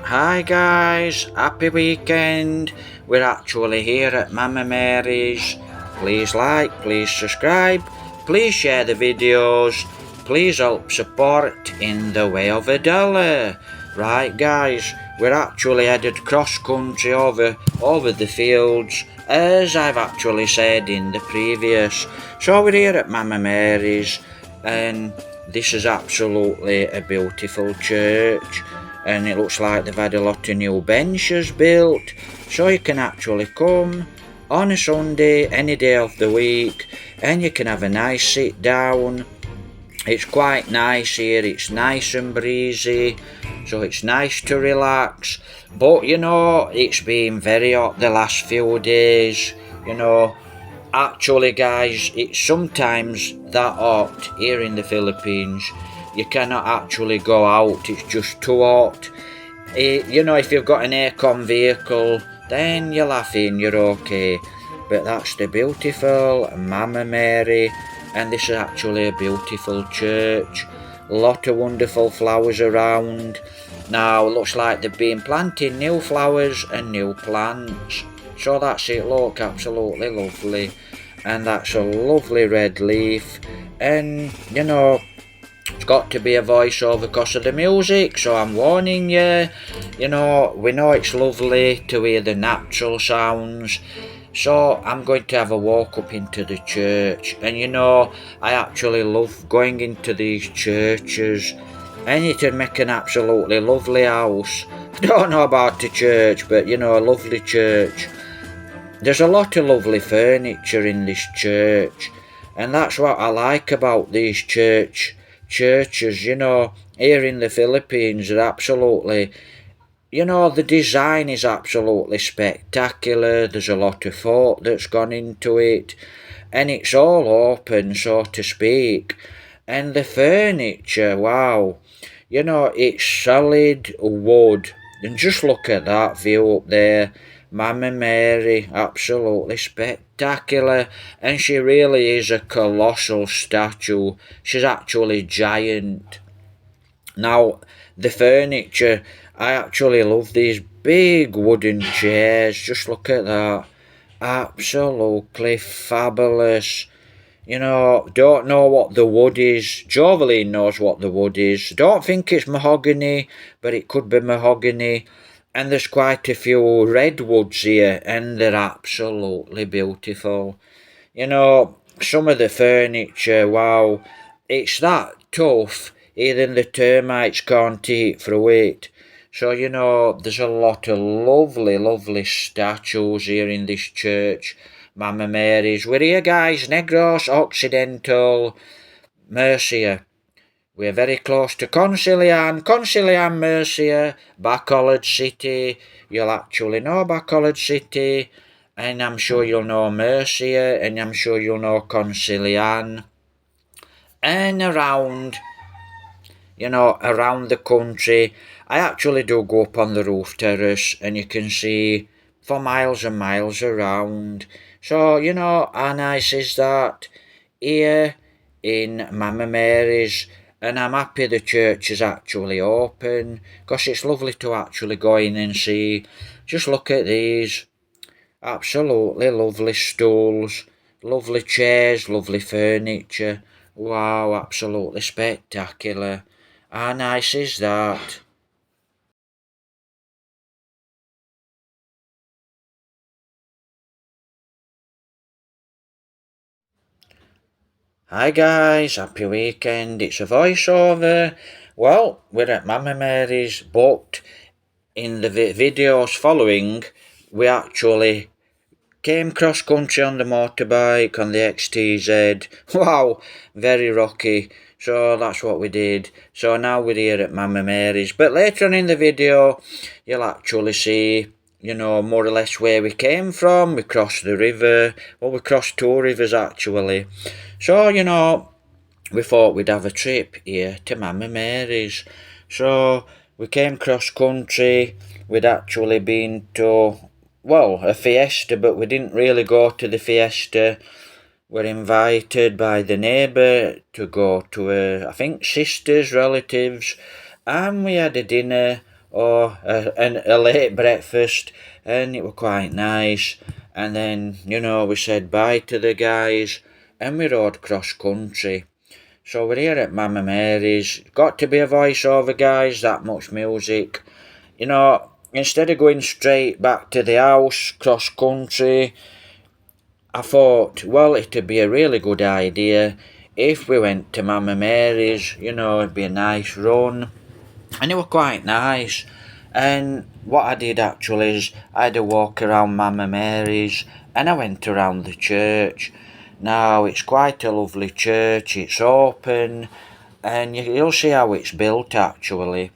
Hi guys, happy weekend. We're actually here at Mama Mary's. Please like, please subscribe, please share the videos, please help support in the way of $1. Right guys, we're actually headed cross country over the fields, as I've actually said in the previous. So we're here at Mama Mary's, and this is absolutely a beautiful church, and it looks like they've had a lot of new benches built, so you can actually come on a Sunday, any day of the week, and you can have a nice sit down. It's quite nice here, it's nice and breezy, so it's nice to relax. But it's been very hot the last few days. Actually guys, it's sometimes that hot here in the Philippines. You cannot actually go out, it's just too hot. If you've got an aircon vehicle, then you're laughing, you're okay. But that's the beautiful Mama Mary, and this is actually a beautiful church. Lot of wonderful flowers around. Now looks like they've been planting new flowers and new plants. So that's it, look, absolutely lovely. And that's a lovely red leaf. And it's got to be a voiceover because of the music, so I'm warning you. We know it's lovely to hear the natural sounds. So I'm going to have a walk up into the church, and I actually love going into these churches, and it'd make an absolutely lovely house. I don't know about the church, but a lovely church. There's a lot of lovely furniture in this church, and that's what I like about these churches. Here in the Philippines, they're absolutely, the design is absolutely spectacular. There's a lot of thought that's gone into it, and it's all open, so to speak. And the furniture, wow, it's solid wood. And just look at that view up there. Mama Mary, absolutely spectacular, and she really is a colossal statue. She's actually giant. Now, the furniture, I actually love these big wooden chairs. Just look at that. Absolutely fabulous. Don't know what the wood is. Joveline knows what the wood is. Don't think it's mahogany, but it could be mahogany. And there's quite a few redwoods here, and they're absolutely beautiful. Some of the furniture, wow, it's that tough, even the termites can't eat through it. So, there's a lot of lovely, lovely statues here in this church, Mama Mary's. We're here, guys, Negros Occidental, Murcia. We're very close to Concilian, Murcia, Bacolod City. You'll actually know Bacolod City, and I'm sure you'll know Murcia, and I'm sure you'll know Concilian. And around the country, I actually do go up on the roof terrace, and you can see for miles and miles around. So, how nice is that? Here in Mama Mary's, and I'm happy the church is actually open, because it's lovely to actually go in and see. Just look at these. Absolutely lovely stools, lovely chairs, lovely furniture. Wow, absolutely spectacular. How nice is that? Hi guys, happy weekend. It's a voiceover. Well, we're at Mama Mary's, but in the videos following, we actually came cross country on the motorbike, on the XTZ. Wow, very rocky. So that's what we did. So now we're here at Mama Mary's. But later on in the video, you'll actually see, more or less where we came from. We crossed the river. Well, we crossed two rivers actually. So, we thought we'd have a trip here to Mama Mary's. So we came cross country. We'd actually been to, well, a fiesta, but we didn't really go to the fiesta. We're invited by the neighbour to go to I think sister's relatives, and we had a dinner and a late breakfast, and it was quite nice. And then, we said bye to the guys, and we rode cross country. So we're here at Mama Mary's. Got to be a voiceover, guys, that much music. Instead of going straight back to the house, cross country, I thought, well, it'd be a really good idea if we went to Mama Mary's, it'd be a nice run. And it was quite nice. And what I did actually is I had a walk around Mama Mary's and I went around the church. Now, it's quite a lovely church, it's open, and you'll see how it's built actually.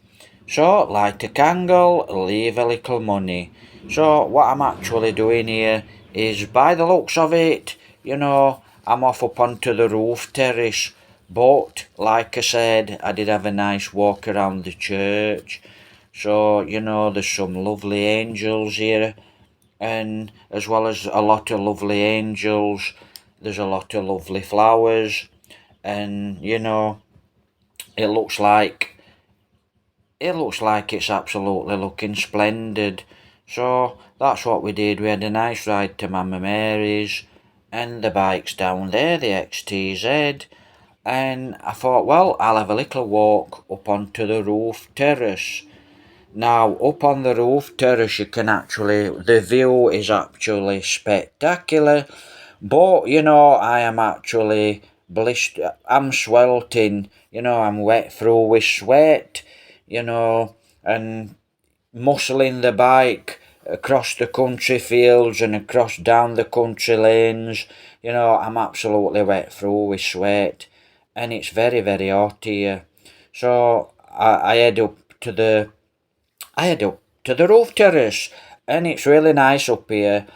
So, light a candle, leave a little money. So, what I'm actually doing here is, by the looks of it, I'm off up onto the roof terrace. But, like I said, I did have a nice walk around the church. So, there's some lovely angels here, and as well as a lot of lovely angels, there's a lot of lovely flowers, and it looks like it's absolutely looking splendid. So that's what we did. We had a nice ride to Mama Mary's, and the bike's down there, the XTZ, and I thought, well, I'll have a little walk up onto the roof terrace. Now, up on the roof terrace, the view is actually spectacular, but, I am actually blistered, I'm swelting, I'm wet through with sweat, and muscling the bike across the country fields and across down the country lanes, I'm absolutely wet through with sweat, and it's very, very hot here. So, I head up to the roof terrace, and it's really nice up here.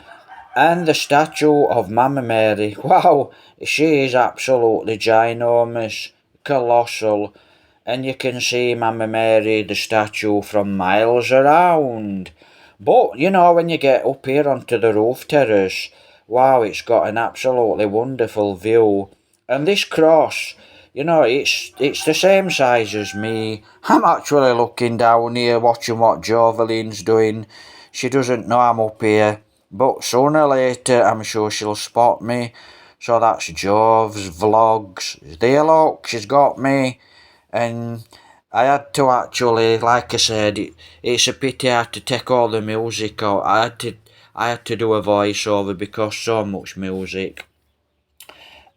And the statue of Mama Mary, wow, she is absolutely ginormous, colossal, and you can see Mama Mary, the statue, from miles around. But, when you get up here onto the roof terrace, wow, it's got an absolutely wonderful view. And this cross, it's the same size as me. I'm actually looking down here, watching what Joveline's doing. She doesn't know I'm up here, but sooner or later, I'm sure she'll spot me. So that's Jov's vlogs. There, look, she's got me. And I had to actually, like I said, it's a pity I had to take all the music out. I had to do a voiceover because so much music.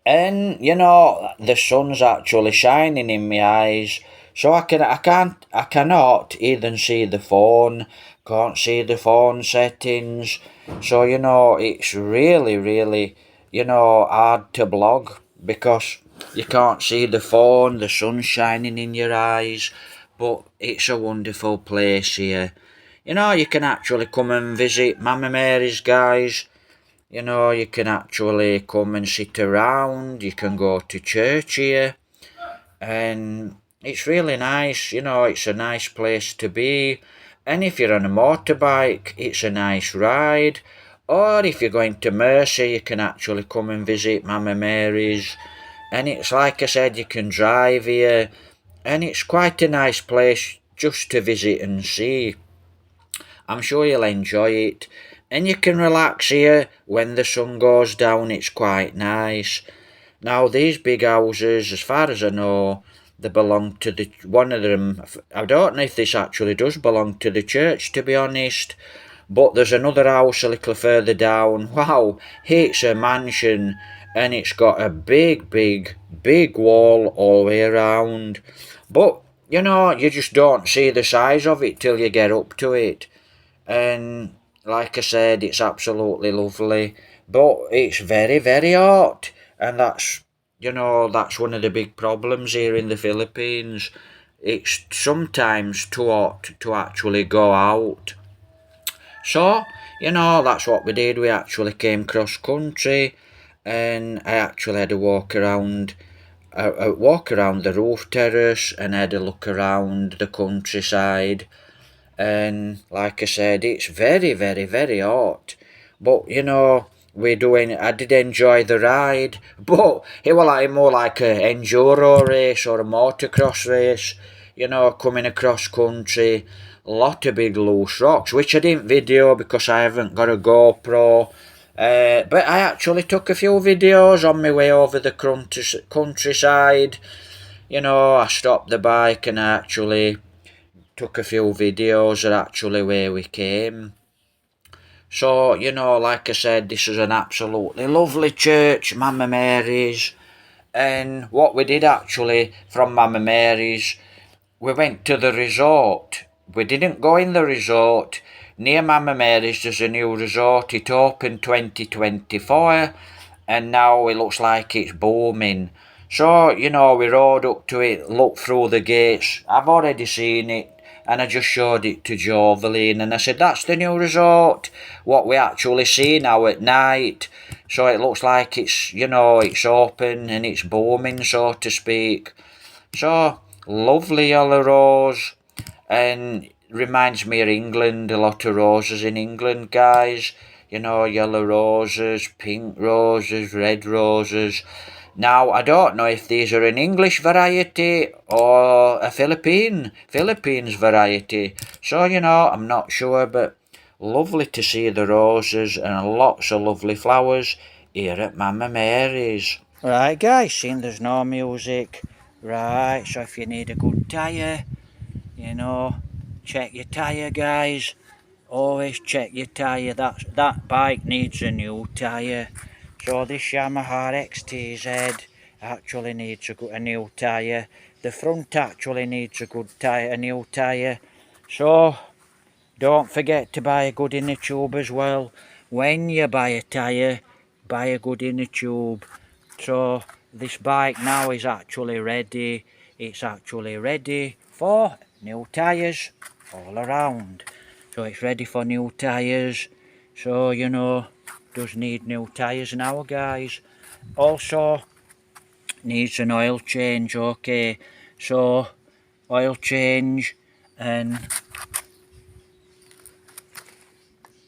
And the sun's actually shining in my eyes, so I cannot even see the phone. Can't see the phone settings. So it's really, really, hard to blog because you can't see the phone. The sun's shining in your eyes, but it's a wonderful place here. You can actually come and visit Mama Mary's, guys. You can actually come and sit around, you can go to church here, and it's really nice, it's a nice place to be. And if you're on a motorbike, it's a nice ride. Or if you're going to Mercy, you can actually come and visit Mama Mary's. And it's like I said, you can drive here, and it's quite a nice place just to visit and see. I'm sure you'll enjoy it. And you can relax here when the sun goes down, it's quite nice. Now, these big houses, as far as I know, they belong to one of them. I don't know if this actually does belong to the church, to be honest. But there's another house a little further down. Wow, it's a mansion, and it's got a big, big, big wall all the way around. But, you just don't see the size of it till you get up to it. And like I said, it's absolutely lovely, but it's very, very hot, and that's one of the big problems here in the Philippines. It's sometimes too hot to actually go out. So, that's what we did. We actually came cross country, and I actually had a walk around the roof terrace, and had a look around the countryside. And like I said, it's very, very, very hot. But I did enjoy the ride, but it was more like an enduro race or a motocross race. you know, coming across country. A lot of big loose rocks, which I didn't video because I haven't got a GoPro. But I actually took a few videos on my way over the countryside. You know, I stopped the bike and I actually took a few videos of actually where we came. So, you know, like I said, this is an absolutely lovely church, Mama Mary's. And what we did actually from Mama Mary's, we went to the resort. We didn't go in the resort. Near Mama Mary's there's a new resort. It opened 2024 and now it looks like it's booming. So, you know, we rode up to it, looked through the gates. I've already seen it and I just showed it to Jovelyn and I said, that's the new resort, what we actually see now at night. So it looks like it's, you know, it's open and it's booming, so to speak. So, lovely yellow rose, and reminds me of England, a lot of roses in England, guys. You know, yellow roses, pink roses, red roses. Now, I don't know if these are an English variety or a Philippines variety. So, you know, I'm not sure, but lovely to see the roses and lots of lovely flowers here at Mama Mary's. Right, guys, seeing there's no music. Right, so if you need a good tyre, you know, check your tyre, guys. Always check your tyre. That bike needs a new tyre. So this Yamaha XTZ actually needs a new tyre. The front actually needs a new tyre. So don't forget to buy a good inner tube as well. When you buy a tyre, buy a good inner tube. So this bike now is actually ready. It's actually ready for new tyres all around. So it's ready for new tyres. So, you know, does need new tyres now, guys. Also needs an oil change. Okay, so oil change and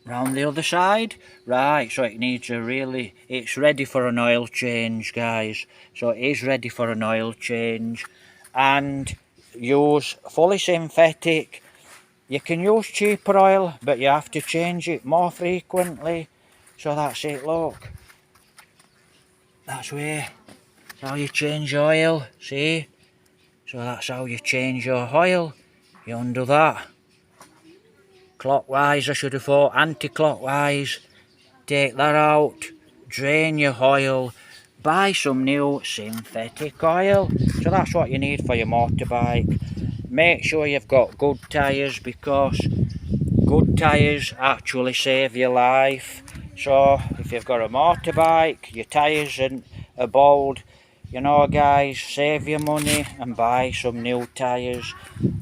round the other side. Right, so it needs it's ready for an oil change, guys. So it is ready for an oil change. And use fully synthetic. You can use cheaper oil, but you have to change it more frequently. So that's it, look. That's how you change oil, see? So that's how you change your oil. You undo that. Clockwise, I should have thought, anti-clockwise. Take that out, drain your oil, buy some new synthetic oil. So that's what you need for your motorbike. Make sure you've got good tyres because good tyres actually save your life. So if you've got a motorbike, your tyres are bald, you know, guys, save your money and buy some new tyres.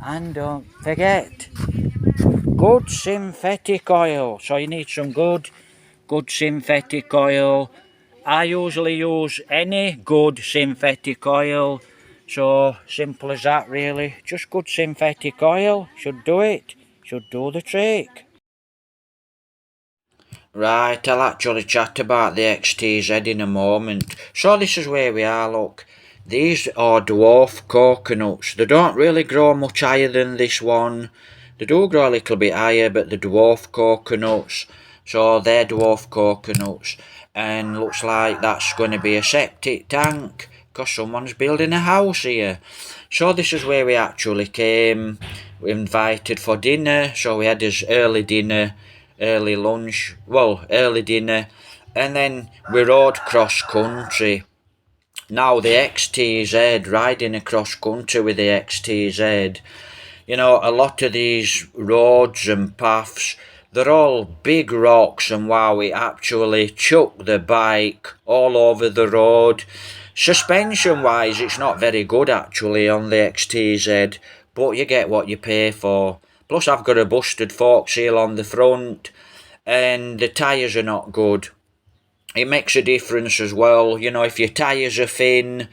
And don't forget, good synthetic oil. So you need some good synthetic oil. I usually use any good synthetic oil. So simple as that, really. Just good synthetic oil should do it. Should do the trick. Right, I'll actually chat about the XTZ in a moment. So this is where we are, look. These are dwarf coconuts. They don't really grow much higher than this one. They do grow a little bit higher, but the dwarf coconuts. So they're dwarf coconuts. And looks like that's going to be a septic tank, because someone's building a house here. So this is where we actually came. We invited for dinner, so we had this early dinner, early lunch, well, early dinner, and then we rode cross country. Now the XTZ, riding across country with the XTZ, you know, a lot of these roads and paths, they're all big rocks, and wow, it actually chucked the bike all over the road. Suspension wise, it's not very good actually on the XTZ, but you get what you pay for. Plus I've got a busted fork seal on the front and the tyres are not good. It makes a difference as well. You know, if your tyres are thin,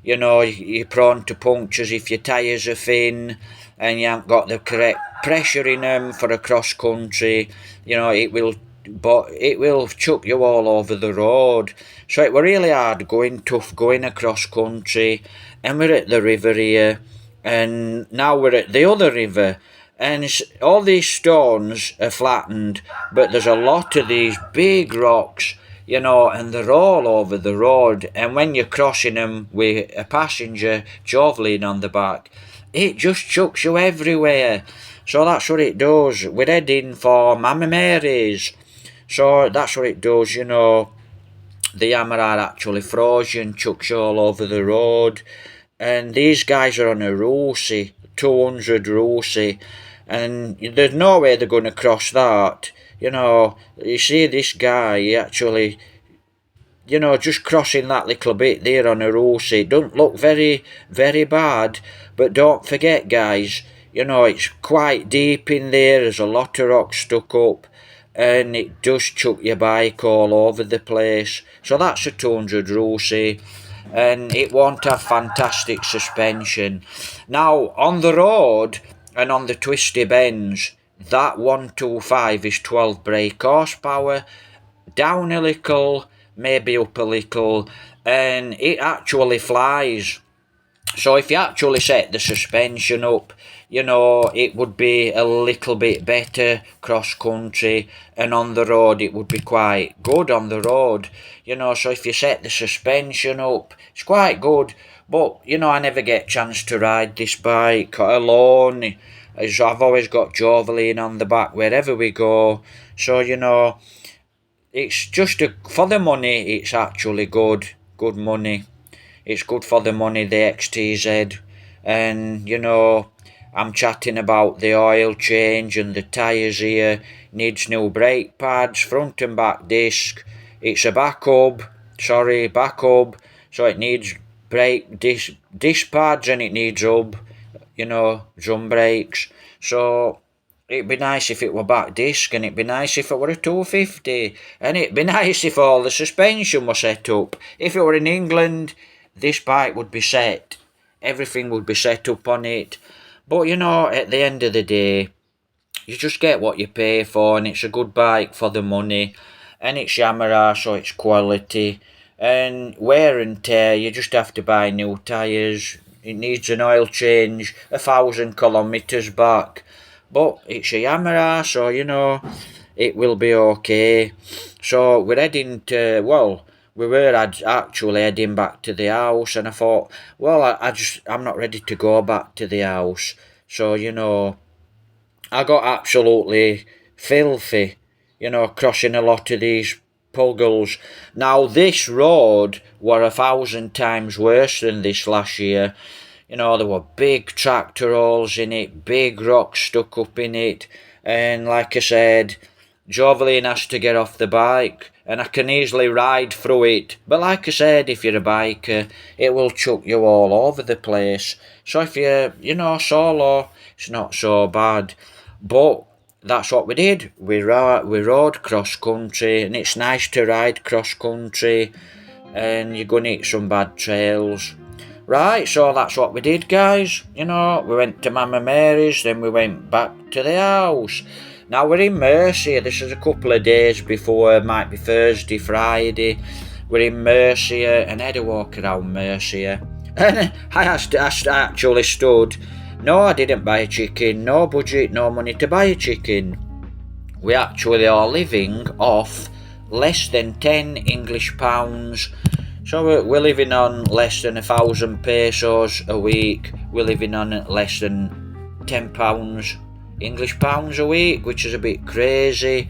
you know, you're prone to punctures. If your tyres are thin and you haven't got the correct pressure in them for a cross country, you know, it will chuck you all over the road. So it were really hard going, tough going across country, and we're at the river here. and now we're at the other river, and all these stones are flattened, but there's a lot of these big rocks, and they're all over the road, and when you're crossing them with a passenger javelin on the back, it just chucks you everywhere. So that's what it does. We're heading for Mama Mary's, so that's what it does, the hammer are actually frozen, chucks you all over the road. And these guys are on a Rosie, 200 Rosie, and there's no way they're going to cross that. You see this guy, he actually, just crossing that little bit there on a Rosie, don't look very, very bad, but don't forget, guys, it's quite deep in there, there's a lot of rocks stuck up, and it does chuck your bike all over the place. So that's a 200 Rosie, and it won't have fantastic suspension. Now, on the road and on the twisty bends, that 125 is 12 brake horsepower, down a little, maybe up a little, and it actually flies. So if you actually set the suspension up, it would be a little bit better cross country, and on the road it would be quite good on the road. So if you set the suspension up, it's quite good. But, I never get a chance to ride this bike alone, as I've always got javelin on the back wherever we go. So, it's just for the money, it's actually good money. It's good for the money, the XTZ. And, I'm chatting about the oil change and the tyres here. Needs new brake pads, front and back disc. It's a back hub, so it needs brake disc pads, and it needs hub, drum brakes. So it'd be nice if it were back disc, and it'd be nice if it were a 250, and it'd be nice if all the suspension was set up. If it were in England, this bike would be set. Everything would be set up on it. But, at the end of the day, you just get what you pay for, and it's a good bike for the money, and it's Yamaha, so it's quality. And wear and tear, you just have to buy new tyres. It needs an oil change 1,000 kilometres back. But it's a Yamaha, so, it will be okay. So we're heading to, we were actually heading back to the house, and I thought, I'm not ready to go back to the house. So, I got absolutely filthy, crossing a lot of these puggles. Now, this road were 1,000 times worse than this last year. There were big tractor holes in it, big rocks stuck up in it, and like I said, javelin has to get off the bike, and I can easily ride through it. But like I said, if you're a biker, it will chuck you all over the place. So if you're, solo, it's not so bad. But that's what we did. We rode cross country, and it's nice to ride cross country, and you're going to hit some bad trails. Right, so that's what we did, guys. We went to Mama Mary's, then we went back to the house. Now we're in Mercia. This is a couple of days before, might be Thursday, Friday. We're in Mercia, and I had a walk around Mercia. And I actually stood. No, I didn't buy a chicken. No budget, no money to buy a chicken. We actually are living off less than 10 English pounds. So we're living on less than 1,000 pesos a week. We're living on less than £10 English pounds a week, which is a bit crazy.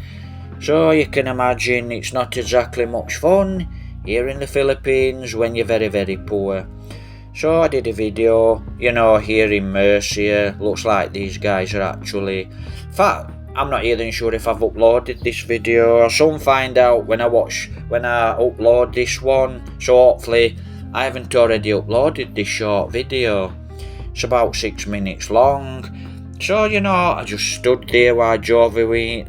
So you can imagine it's not exactly much fun here in the Philippines when you're very, very poor. So I did a video, here in Mercia. Looks like these guys are actually... In fact, I'm not even sure if I've uploaded this video. I'll soon find out when I upload this one. So hopefully I haven't already uploaded this short video. It's about 6 minutes long. So, I just stood there while Javelin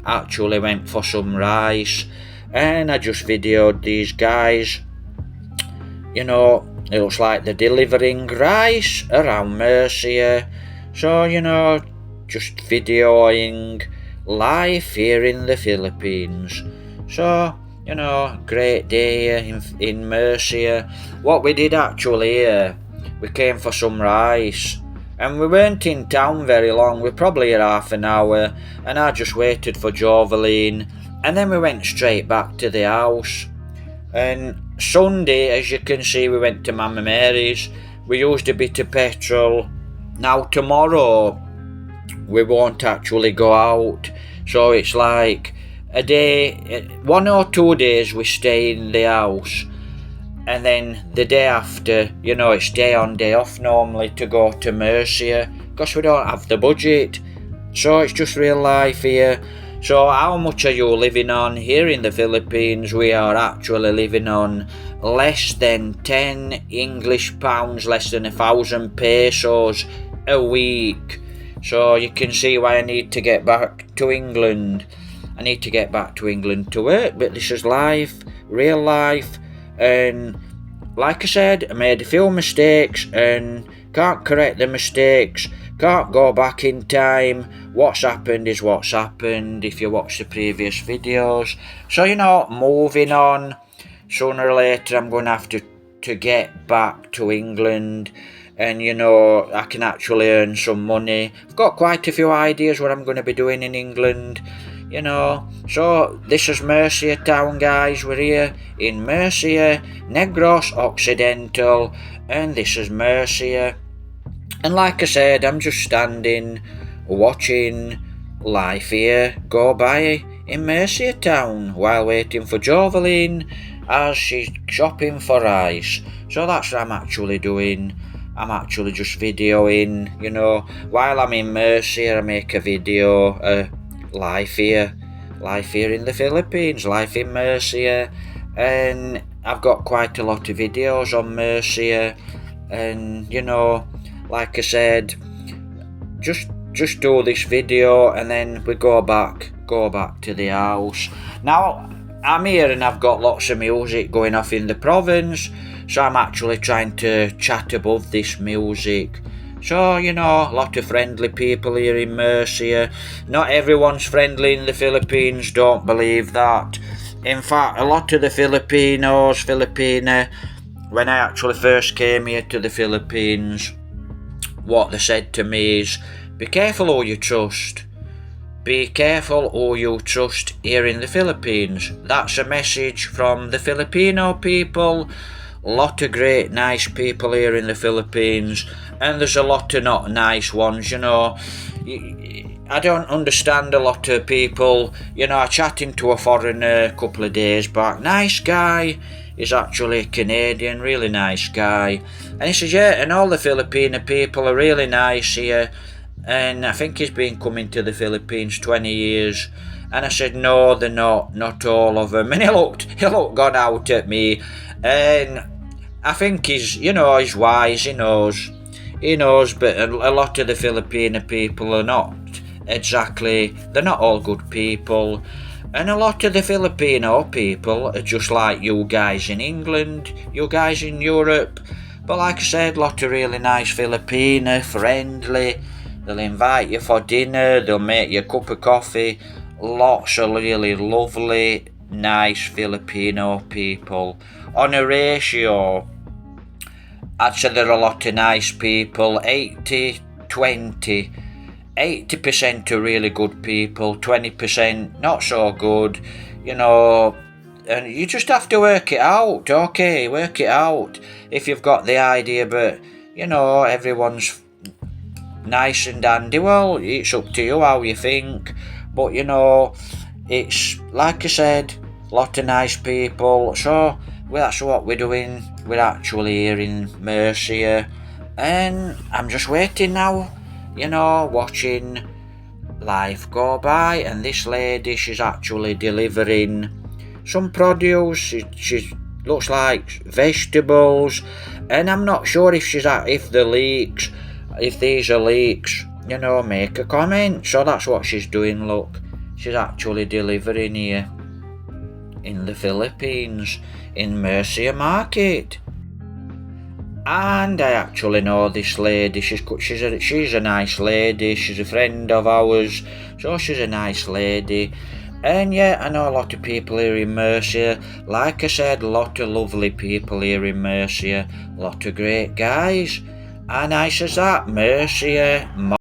actually went for some rice. And I just videoed these guys. It looks like they're delivering rice around Mercia. So, just videoing life here in the Philippines. So, great day here in Mercia. What we did actually here, we came for some rice. And we weren't in town very long, we were probably here half an hour, and I just waited for Joveline, and then we went straight back to the house. And Sunday, as you can see, we went to Mama Mary's, we used a bit of petrol. Now tomorrow, we won't actually go out, so it's like a day, 1 or 2 days we stay in the house, and then the day after, it's day on day off normally to go to Mercia, because we don't have the budget, so it's just real life here. So how much are you living on? Here in the Philippines we are actually living on less than 10 English pounds, less than 1,000 pesos a week. So you can see why I need to get back to England. I need to get back to England to work, but this is life, real life. And like I said, I made a few mistakes and can't correct the mistakes, can't go back in time. What's happened is what's happened if you watch the previous videos. So moving on, sooner or later I'm going to have to get back to England, and I can actually earn some money. I've got quite a few ideas what I'm going to be doing in England. So this is Mercia town, guys. We're here in Mercia, Negros Occidental, and this is Mercia. And like I said, I'm just standing, watching life here go by in Mercia town while waiting for Joveline as she's shopping for rice. So that's what I'm actually doing. I'm actually just videoing, while I'm in Mercia I make a video, life here in the Philippines, life in Mercia, and I've got quite a lot of videos on Mercia, and like I said, just do this video and then we go back to the house. Now I'm here and I've got lots of music going off in the province, so I'm actually trying to chat above this music. So, a lot of friendly people here in Mercia. Not everyone's friendly in the Philippines, don't believe that. In fact, a lot of the Filipina, when I actually first came here to the Philippines, what they said to me is, be careful who you trust. Be careful who you trust here in the Philippines. That's a message from the Filipino people. A lot of great, nice people here in the Philippines, and there's a lot of not nice ones, I don't understand a lot of people. I chatted to a foreigner a couple of days back, nice guy, he's actually Canadian, really nice guy, and he says, yeah, and all the Filipino people are really nice here, and I think he's been coming to the Philippines 20 years, and I said, no, they're not all of them, and he looked gone out at me, and I think he's wise, he knows, but a lot of the Filipino people are not they're not all good people, and a lot of the Filipino people are just like you guys in England, you guys in Europe, but like I said, a lot of really nice Filipino, friendly, they'll invite you for dinner, they'll make you a cup of coffee, lots of really lovely, nice Filipino people. On a ratio, I'd say there are a lot of nice people, 80-20. 80% are really good people, 20% not so good, and you just have to work it out, okay, work it out if you've got the idea, but, everyone's nice and dandy, well, it's up to you how you think, but, it's, like I said, a lot of nice people, so, well, that's what we're doing. We're actually here in Mercia, and I'm just waiting now, watching life go by, and this lady, she's actually delivering some produce, she looks like vegetables, and I'm not sure if these are leeks, make a comment. So that's what she's doing, look, she's actually delivering here in the Philippines, in Mercia Market. And I actually know this lady, she's a nice lady, she's a friend of ours, so she's a nice lady. And yeah, I know a lot of people here in Mercia. Like I said, a lot of lovely people here in Mercia. A lot of great guys. How nice is that? Mercia.